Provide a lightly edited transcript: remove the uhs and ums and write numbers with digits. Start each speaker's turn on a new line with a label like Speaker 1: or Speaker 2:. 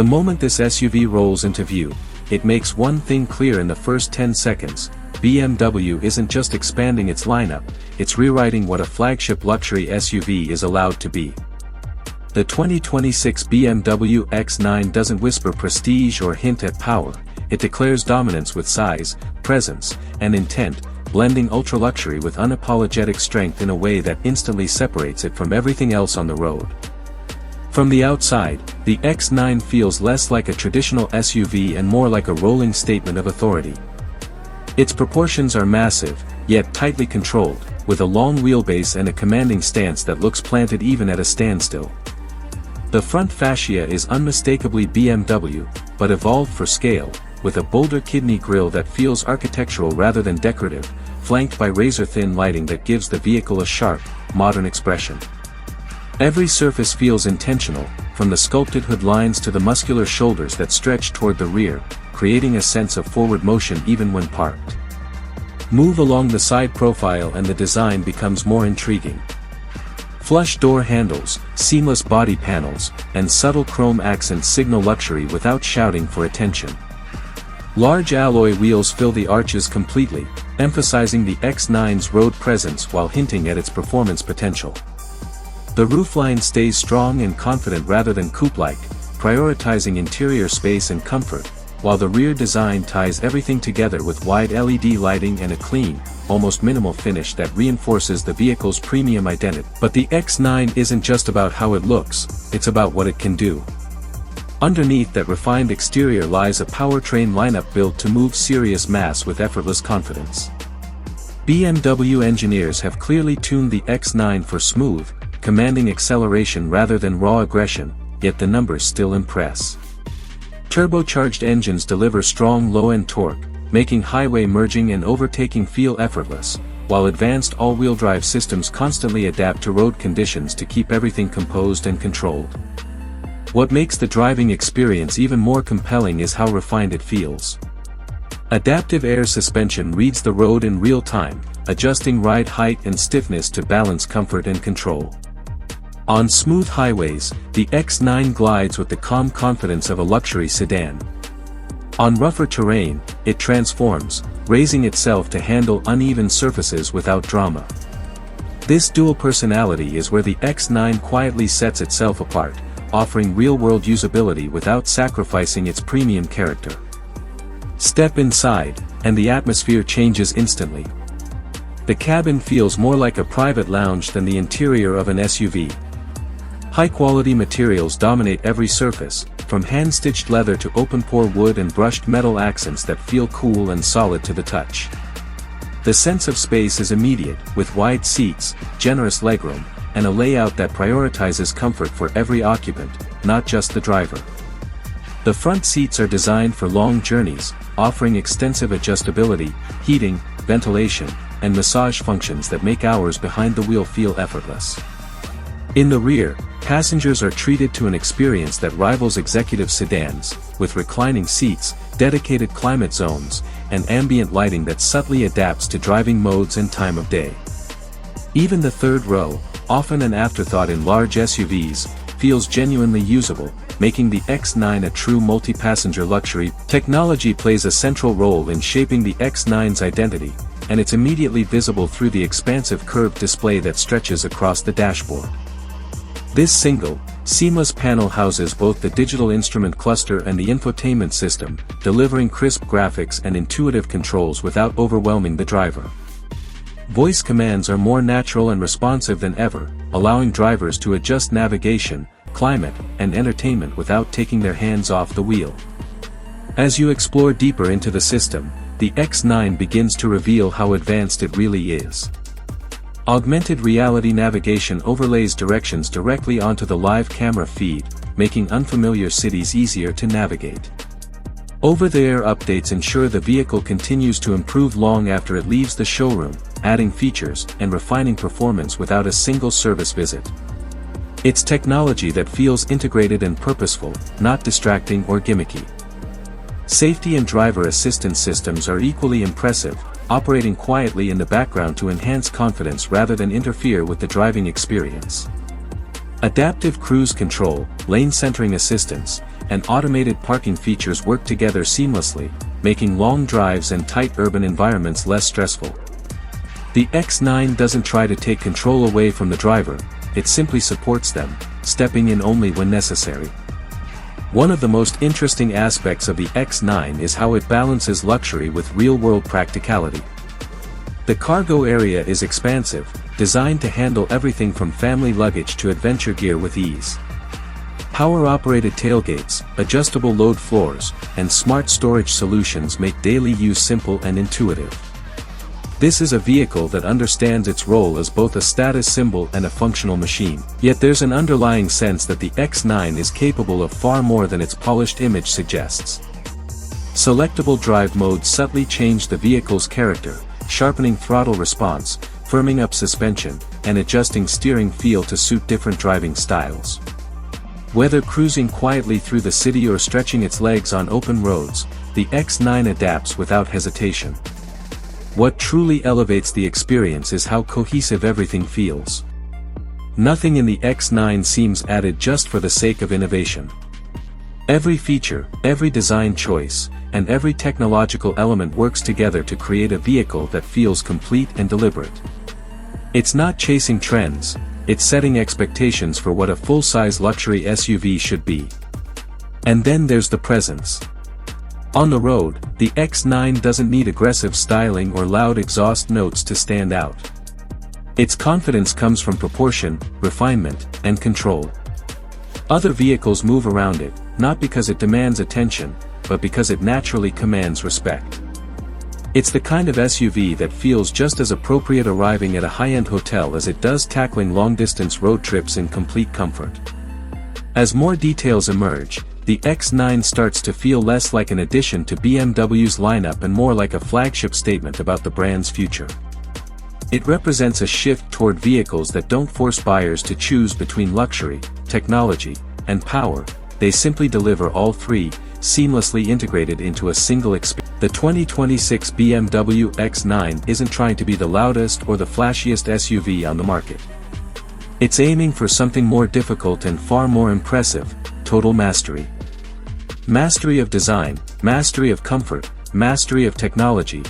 Speaker 1: The moment this SUV rolls into view, it makes one thing clear in the first 10 seconds. BMW isn't just expanding its lineup, it's rewriting what a flagship luxury SUV is allowed to be. The 2026 BMW X9 doesn't whisper prestige or hint at power, it declares dominance with size, presence, and intent, blending ultra-luxury with unapologetic strength in a way that instantly separates it from everything else on the road. From the outside, the X9 feels less like a traditional SUV and more like a rolling statement of authority. Its proportions are massive, yet tightly controlled, with a long wheelbase and a commanding stance that looks planted even at a standstill. The front fascia is unmistakably BMW, but evolved for scale, with a bolder kidney grille that feels architectural rather than decorative, flanked by razor-thin lighting that gives the vehicle a sharp, modern expression. Every surface feels intentional, from the sculpted hood lines to the muscular shoulders that stretch toward the rear, creating a sense of forward motion even when parked. Move along the side profile and the design becomes more intriguing. Flush door handles, seamless body panels, and subtle chrome accents signal luxury without shouting for attention. Large alloy wheels fill the arches completely, emphasizing the X9's road presence while hinting at its performance potential. The roofline stays strong and confident rather than coupe-like, prioritizing interior space and comfort, while the rear design ties everything together with wide LED lighting and a clean, almost minimal finish that reinforces the vehicle's premium identity. But the X9 isn't just about how it looks, it's about what it can do. Underneath that refined exterior lies a powertrain lineup built to move serious mass with effortless confidence. BMW engineers have clearly tuned the X9 for smooth, commanding acceleration rather than raw aggression, yet the numbers still impress. Turbocharged engines deliver strong low-end torque, making highway merging and overtaking feel effortless, while advanced all-wheel drive systems constantly adapt to road conditions to keep everything composed and controlled. What makes the driving experience even more compelling is how refined it feels. Adaptive air suspension reads the road in real time, adjusting ride height and stiffness to balance comfort and control. On smooth highways, the X9 glides with the calm confidence of a luxury sedan. On rougher terrain, it transforms, raising itself to handle uneven surfaces without drama. This dual personality is where the X9 quietly sets itself apart, offering real-world usability without sacrificing its premium character. Step inside, and the atmosphere changes instantly. The cabin feels more like a private lounge than the interior of an SUV. High-quality materials dominate every surface, from hand-stitched leather to open-pore wood and brushed metal accents that feel cool and solid to the touch. The sense of space is immediate, with wide seats, generous legroom, and a layout that prioritizes comfort for every occupant, not just the driver. The front seats are designed for long journeys, offering extensive adjustability, heating, ventilation, and massage functions that make hours behind the wheel feel effortless. In the rear, passengers are treated to an experience that rivals executive sedans, with reclining seats, dedicated climate zones, and ambient lighting that subtly adapts to driving modes and time of day. Even the third row, often an afterthought in large SUVs, feels genuinely usable, making the X9 a true multi-passenger luxury. Technology plays a central role in shaping the X9's identity, and it's immediately visible through the expansive curved display that stretches across the dashboard. This single, seamless panel houses both the digital instrument cluster and the infotainment system, delivering crisp graphics and intuitive controls without overwhelming the driver. Voice commands are more natural and responsive than ever, allowing drivers to adjust navigation, climate, and entertainment without taking their hands off the wheel. As you explore deeper into the system, the X9 begins to reveal how advanced it really is. Augmented reality navigation overlays directions directly onto the live camera feed, making unfamiliar cities easier to navigate. Over-the-air updates ensure the vehicle continues to improve long after it leaves the showroom, adding features and refining performance without a single service visit. It's technology that feels integrated and purposeful, not distracting or gimmicky. Safety and driver assistance systems are equally impressive, operating quietly in the background to enhance confidence rather than interfere with the driving experience. Adaptive cruise control, lane centering assistance, and automated parking features work together seamlessly, making long drives and tight urban environments less stressful. The X9 doesn't try to take control away from the driver, it simply supports them, stepping in only when necessary. One of the most interesting aspects of the X9 is how it balances luxury with real-world practicality. The cargo area is expansive, designed to handle everything from family luggage to adventure gear with ease. Power-operated tailgates, adjustable load floors, and smart storage solutions make daily use simple and intuitive. This is a vehicle that understands its role as both a status symbol and a functional machine. Yet there's an underlying sense that the X9 is capable of far more than its polished image suggests. Selectable drive modes subtly change the vehicle's character, sharpening throttle response, firming up suspension, and adjusting steering feel to suit different driving styles. Whether cruising quietly through the city or stretching its legs on open roads, the X9 adapts without hesitation. What truly elevates the experience is how cohesive everything feels. Nothing in the X9 seems added just for the sake of innovation. Every feature, every design choice, and every technological element works together to create a vehicle that feels complete and deliberate. It's not chasing trends, it's setting expectations for what a full-size luxury SUV should be. And then there's the presence. On the road, the X9 doesn't need aggressive styling or loud exhaust notes to stand out. Its confidence comes from proportion, refinement, and control. Other vehicles move around it, not because it demands attention, but because it naturally commands respect. It's the kind of SUV that feels just as appropriate arriving at a high-end hotel as it does tackling long-distance road trips in complete comfort. As more details emerge, the X9 starts to feel less like an addition to BMW's lineup and more like a flagship statement about the brand's future. It represents a shift toward vehicles that don't force buyers to choose between luxury, technology, and power, they simply deliver all three, seamlessly integrated into a single experience. The 2026 BMW X9 isn't trying to be the loudest or the flashiest SUV on the market. It's aiming for something more difficult and far more impressive: total mastery. Mastery of design, mastery of comfort, mastery of technology,